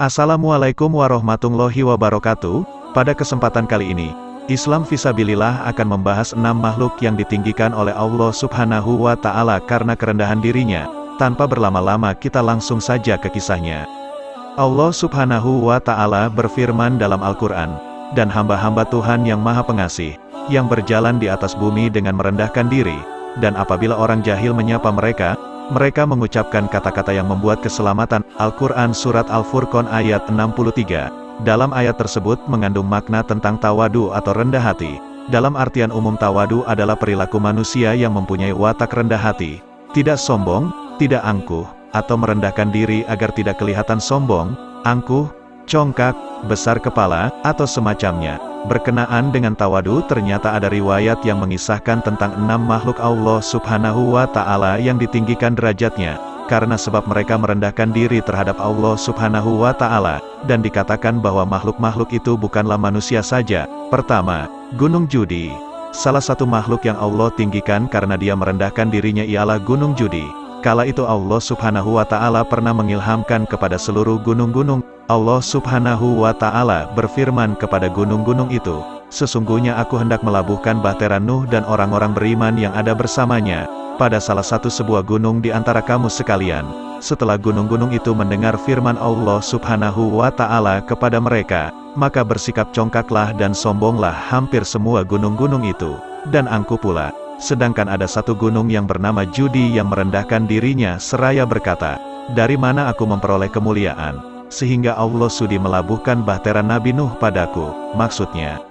Assalamualaikum warahmatullahi wabarakatuh. Pada kesempatan kali ini, Islam Fisabilillah akan membahas 6 makhluk yang ditinggikan oleh Allah Subhanahu wa Ta'ala karena kerendahan dirinya. Tanpa berlama-lama, kita langsung saja ke kisahnya. Allah Subhanahu wa Ta'ala berfirman dalam Al-Quran, "Dan hamba-hamba Tuhan yang Maha Pengasih, yang berjalan di atas bumi dengan merendahkan diri, dan apabila orang jahil menyapa mereka, mereka mengucapkan kata-kata yang membuat keselamatan." Al-Quran Surat Al-Furqan ayat 63. Dalam ayat tersebut mengandung makna tentang tawadu atau rendah hati. Dalam artian umum, tawadu adalah perilaku manusia yang mempunyai watak rendah hati, tidak sombong, tidak angkuh, atau merendahkan diri agar tidak kelihatan sombong, angkuh, congkak, besar kepala, atau semacamnya. Berkenaan dengan tawadu, ternyata ada riwayat yang mengisahkan tentang 6 makhluk Allah Subhanahu wa Ta'ala yang ditinggikan derajatnya, karena sebab mereka merendahkan diri terhadap Allah Subhanahu wa Ta'ala, dan dikatakan bahwa makhluk-makhluk itu bukanlah manusia saja. Pertama, Gunung Judi. Salah satu makhluk yang Allah tinggikan karena dia merendahkan dirinya ialah Gunung Judi. Kala itu Allah Subhanahu wa Ta'ala pernah mengilhamkan kepada seluruh gunung-gunung. Allah Subhanahu wa Ta'ala berfirman kepada gunung-gunung itu, "Sesungguhnya aku hendak melabuhkan bahtera Nuh dan orang-orang beriman yang ada bersamanya pada salah satu sebuah gunung di antara kamu sekalian." Setelah gunung-gunung itu mendengar firman Allah Subhanahu wa Ta'ala kepada mereka, maka bersikap congkaklah dan sombonglah hampir semua gunung-gunung itu, dan angkuh pula. Sedangkan ada satu gunung yang bernama Judi yang merendahkan dirinya seraya berkata, "Dari mana aku memperoleh kemuliaan, sehingga Allah sudi melabuhkan bahtera Nabi Nuh padaku?" Maksudnya,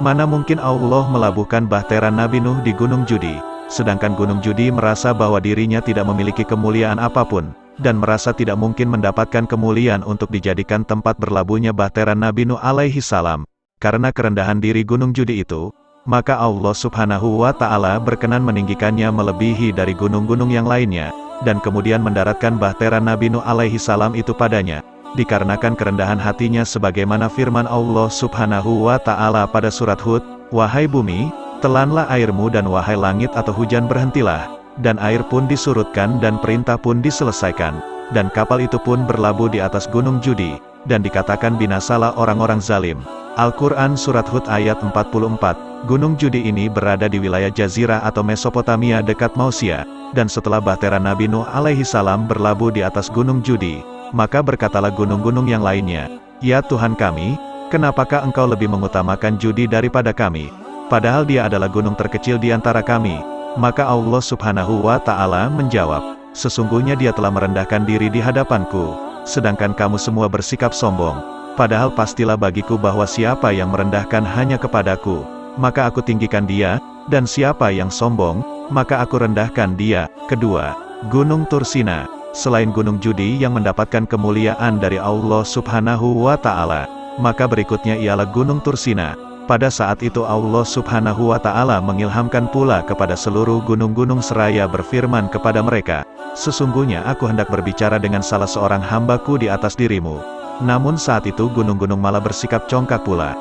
mana mungkin Allah melabuhkan bahtera Nabi Nuh di Gunung Judi, sedangkan Gunung Judi merasa bahwa dirinya tidak memiliki kemuliaan apapun, dan merasa tidak mungkin mendapatkan kemuliaan untuk dijadikan tempat berlabuhnya bahtera Nabi Nuh alaihi salam. Karena kerendahan diri Gunung Judi itu, maka Allah Subhanahu wa Ta'ala berkenan meninggikannya melebihi dari gunung-gunung yang lainnya, dan kemudian mendaratkan bahtera Nabi Nuh alaihi salam itu padanya, dikarenakan kerendahan hatinya sebagaimana firman Allah Subhanahu wa Ta'ala pada surat Hud, "Wahai bumi, telanlah airmu, dan wahai langit atau hujan berhentilah." Dan air pun disurutkan dan perintah pun diselesaikan, dan kapal itu pun berlabuh di atas Gunung Judi, dan dikatakan binasalah orang-orang zalim. Al-Quran Surat Hud ayat 44. Gunung Judi ini berada di wilayah Jazirah atau Mesopotamia dekat Mausia, dan setelah bahtera Nabi Nuh alaihi salam berlabuh di atas Gunung Judi, maka berkatalah gunung-gunung yang lainnya, "Ya Tuhan kami, kenapakah engkau lebih mengutamakan Judi daripada kami? Padahal dia adalah gunung terkecil di antara kami." Maka Allah Subhanahu wa Ta'ala menjawab, "Sesungguhnya dia telah merendahkan diri di hadapanku, sedangkan kamu semua bersikap sombong. Padahal pastilah bagiku bahwa siapa yang merendahkan hanya kepadaku, maka aku tinggikan dia, dan siapa yang sombong, maka aku rendahkan dia." Kedua, Gunung Tursina. Selain Gunung Judi yang mendapatkan kemuliaan dari Allah Subhanahu wa Ta'ala, maka berikutnya ialah Gunung Tursina. Pada saat itu Allah Subhanahu wa Ta'ala mengilhamkan pula kepada seluruh gunung-gunung seraya berfirman kepada mereka, "Sesungguhnya aku hendak berbicara dengan salah seorang hambaku di atas dirimu." Namun saat itu gunung-gunung malah bersikap congkak pula.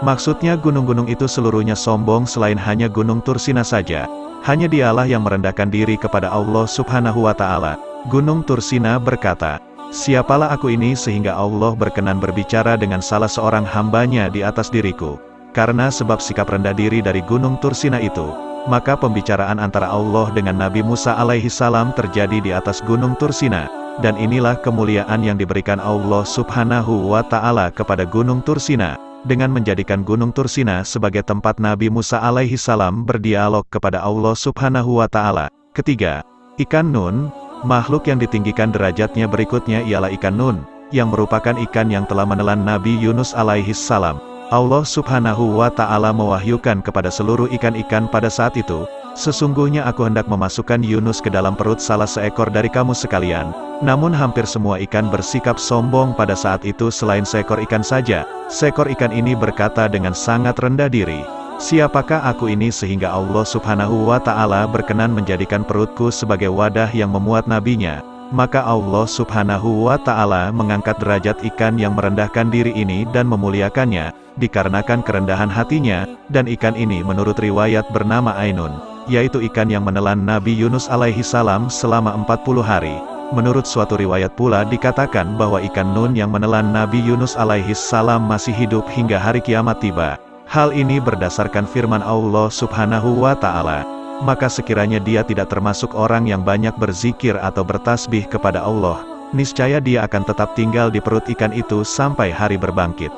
Maksudnya gunung-gunung itu seluruhnya sombong selain hanya Gunung Tursina saja. Hanya dialah yang merendahkan diri kepada Allah Subhanahu wa Ta'ala. Gunung Tursina berkata, "Siapalah aku ini sehingga Allah berkenan berbicara dengan salah seorang hambanya di atas diriku?" Karena sebab sikap rendah diri dari Gunung Tursina itu, maka pembicaraan antara Allah dengan Nabi Musa alaihi salam terjadi di atas Gunung Tursina, dan inilah kemuliaan yang diberikan Allah Subhanahu wa Ta'ala kepada Gunung Tursina, dengan menjadikan Gunung Tursina sebagai tempat Nabi Musa alaihi salam berdialog kepada Allah Subhanahu wa Ta'ala. Ketiga, ikan Nun. Makhluk yang ditinggikan derajatnya berikutnya ialah ikan Nun, yang merupakan ikan yang telah menelan Nabi Yunus alaihi salam. Allah Subhanahu wa Ta'ala mewahyukan kepada seluruh ikan-ikan pada saat itu, "Sesungguhnya aku hendak memasukkan Yunus ke dalam perut salah seekor dari kamu sekalian." Namun hampir semua ikan bersikap sombong pada saat itu selain seekor ikan saja. Seekor ikan ini berkata dengan sangat rendah diri, "Siapakah aku ini sehingga Allah Subhanahu wa Ta'ala berkenan menjadikan perutku sebagai wadah yang memuat nabinya?" Maka Allah Subhanahu wa Ta'ala mengangkat derajat ikan yang merendahkan diri ini dan memuliakannya, dikarenakan kerendahan hatinya, dan ikan ini menurut riwayat bernama Ainun, yaitu ikan yang menelan Nabi Yunus alaihi salam selama 40 hari. Menurut suatu riwayat pula dikatakan bahwa ikan nun yang menelan Nabi Yunus alaihi salam masih hidup hingga hari kiamat tiba. Hal ini berdasarkan firman Allah subhanahu wa ta'ala. Maka sekiranya dia tidak termasuk orang yang banyak berzikir atau bertasbih kepada Allah, niscaya dia akan tetap tinggal di perut ikan itu sampai hari berbangkit.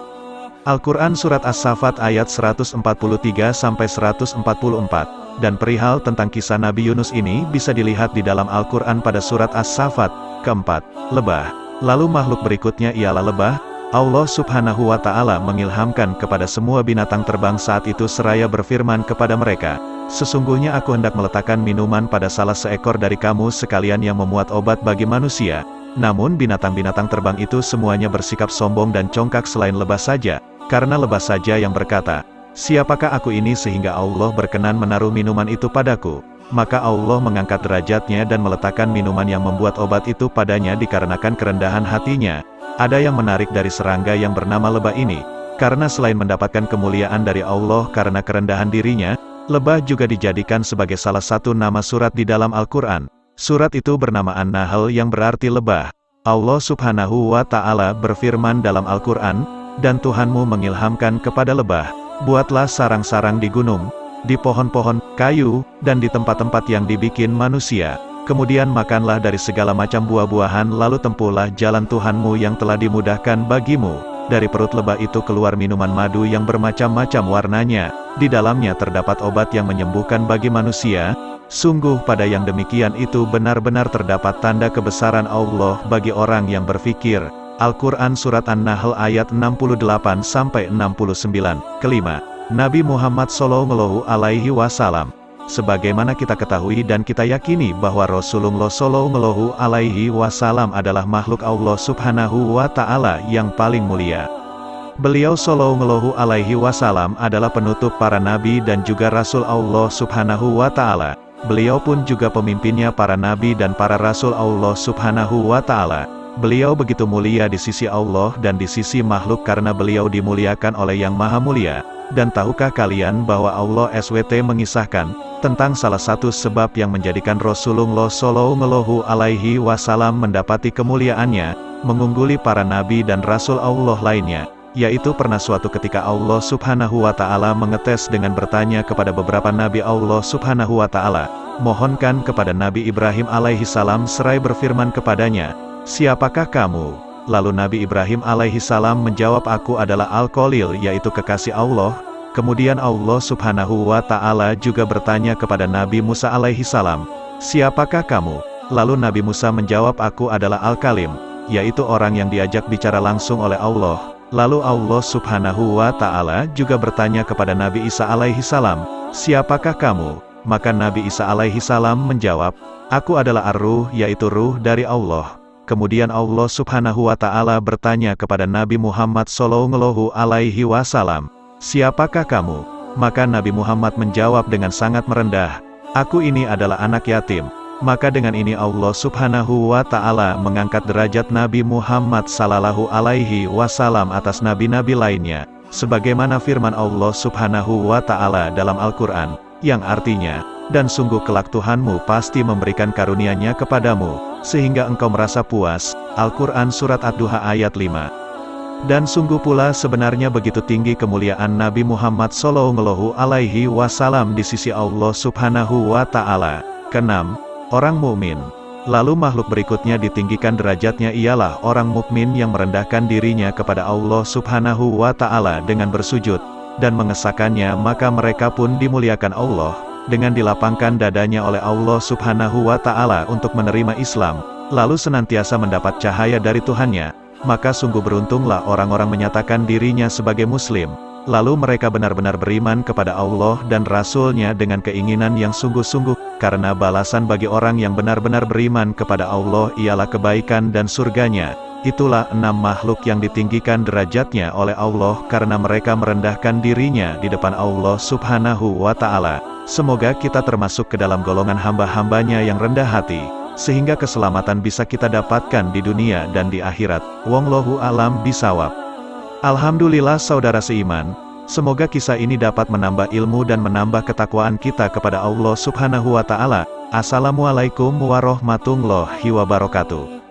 Al-Quran Surat As-Saffat ayat 143-144. Dan perihal tentang kisah Nabi Yunus ini bisa dilihat di dalam Al-Quran pada Surat As-Saffat, keempat, lebah. Lalu makhluk berikutnya ialah lebah. Allah subhanahu wa ta'ala mengilhamkan kepada semua binatang terbang saat itu seraya berfirman kepada mereka, sesungguhnya aku hendak meletakkan minuman pada salah seekor dari kamu sekalian yang memuat obat bagi manusia. Namun binatang-binatang terbang itu semuanya bersikap sombong dan congkak selain lebah saja, karena lebah saja yang berkata, siapakah aku ini sehingga Allah berkenan menaruh minuman itu padaku? Maka Allah mengangkat derajatnya dan meletakkan minuman yang membuat obat itu padanya dikarenakan kerendahan hatinya. Ada yang menarik dari serangga yang bernama lebah ini, karena selain mendapatkan kemuliaan dari Allah karena kerendahan dirinya, lebah juga dijadikan sebagai salah satu nama surat di dalam Al-Quran. Surat itu bernama An-Nahl yang berarti lebah. Allah subhanahu wa ta'ala berfirman dalam Al-Quran, dan Tuhanmu mengilhamkan kepada lebah, buatlah sarang-sarang di gunung, di pohon-pohon, kayu, dan di tempat-tempat yang dibikin manusia. Kemudian makanlah dari segala macam buah-buahan lalu tempuhlah jalan Tuhanmu yang telah dimudahkan bagimu. Dari perut lebah itu keluar minuman madu yang bermacam-macam warnanya, di dalamnya terdapat obat yang menyembuhkan bagi manusia. Sungguh pada yang demikian itu benar-benar terdapat tanda kebesaran Allah bagi orang yang berfikir. Al-Quran Surat An-Nahl ayat 68-69. Kelima, Nabi Muhammad Sallallahu Alaihi Wasallam. Sebagaimana kita ketahui dan kita yakini bahwa Rasulullah Sallallahu Alaihi Wasallam adalah makhluk Allah Subhanahu wa Ta'ala yang paling mulia. Beliau Sallallahu Alaihi Wasallam adalah penutup para nabi dan juga Rasul Allah Subhanahu wa Ta'ala. Beliau pun juga pemimpinnya para nabi dan para Rasul Allah Subhanahu wa Ta'ala. Beliau begitu mulia di sisi Allah dan di sisi makhluk karena beliau dimuliakan oleh Yang Maha Mulia. Dan tahukah kalian bahwa Allah SWT mengisahkan tentang salah satu sebab yang menjadikan Rasulullah Sallallahu Alaihi Wasallam mendapati kemuliaannya, mengungguli para nabi dan Rasul Allah lainnya, yaitu pernah suatu ketika Allah Subhanahu wa Ta'ala mengetes dengan bertanya kepada beberapa nabi Allah Subhanahu wa Ta'ala, mohonkan kepada Nabi Ibrahim alaihi salam seraya berfirman kepadanya, siapakah kamu? Lalu Nabi Ibrahim alaihi salam menjawab, aku adalah Al-Khalil, yaitu kekasih Allah. Kemudian Allah Subhanahu wa Ta'ala juga bertanya kepada Nabi Musa alaihi salam, siapakah kamu? Lalu Nabi Musa menjawab, aku adalah Al-Kalim, yaitu orang yang diajak bicara langsung oleh Allah. Lalu Allah Subhanahu wa Ta'ala juga bertanya kepada Nabi Isa alaihi salam, siapakah kamu? Maka Nabi Isa alaihi salam menjawab, aku adalah Ar-Ruh, yaitu ruh dari Allah. Kemudian Allah Subhanahu wa Ta'ala bertanya kepada Nabi Muhammad Sallallahu Alaihi Wasallam, siapakah kamu? Maka Nabi Muhammad menjawab dengan sangat merendah, aku ini adalah anak yatim. Maka dengan ini Allah Subhanahu wa Ta'ala mengangkat derajat Nabi Muhammad Sallallahu Alaihi Wasallam atas nabi-nabi lainnya, sebagaimana firman Allah Subhanahu wa Ta'ala dalam Al-Quran, yang artinya, dan sungguh kelak Tuhanmu pasti memberikan karunia-Nya kepadamu, sehingga engkau merasa puas. Al-Quran Surat Ad-Duha ayat 5. Dan sungguh pula sebenarnya begitu tinggi kemuliaan Nabi Muhammad Sallallahu Alaihi Wasallam di sisi Allah Subhanahu wa Ta'ala. Keenam, orang mukmin. Lalu makhluk berikutnya ditinggikan derajatnya ialah orang mukmin yang merendahkan dirinya kepada Allah Subhanahu wa Ta'ala dengan bersujud dan mengesahkannya, maka mereka pun dimuliakan Allah dengan dilapangkan dadanya oleh Allah Subhanahu wa Ta'ala untuk menerima Islam, lalu senantiasa mendapat cahaya dari Tuhannya. Maka sungguh beruntunglah orang-orang menyatakan dirinya sebagai Muslim, lalu mereka benar-benar beriman kepada Allah dan Rasul-Nya dengan keinginan yang sungguh-sungguh, karena balasan bagi orang yang benar-benar beriman kepada Allah ialah kebaikan dan surganya. Itulah 6 makhluk yang ditinggikan derajatnya oleh Allah karena mereka merendahkan dirinya di depan Allah Subhanahu wa Ta'ala. Semoga kita termasuk ke dalam golongan hamba-hambanya yang rendah hati, sehingga keselamatan bisa kita dapatkan di dunia dan di akhirat. Wallahu a'lam bishawab. Alhamdulillah saudara seiman, semoga kisah ini dapat menambah ilmu dan menambah ketakwaan kita kepada Allah Subhanahu wa Ta'ala. Assalamualaikum warahmatullahi wabarakatuh.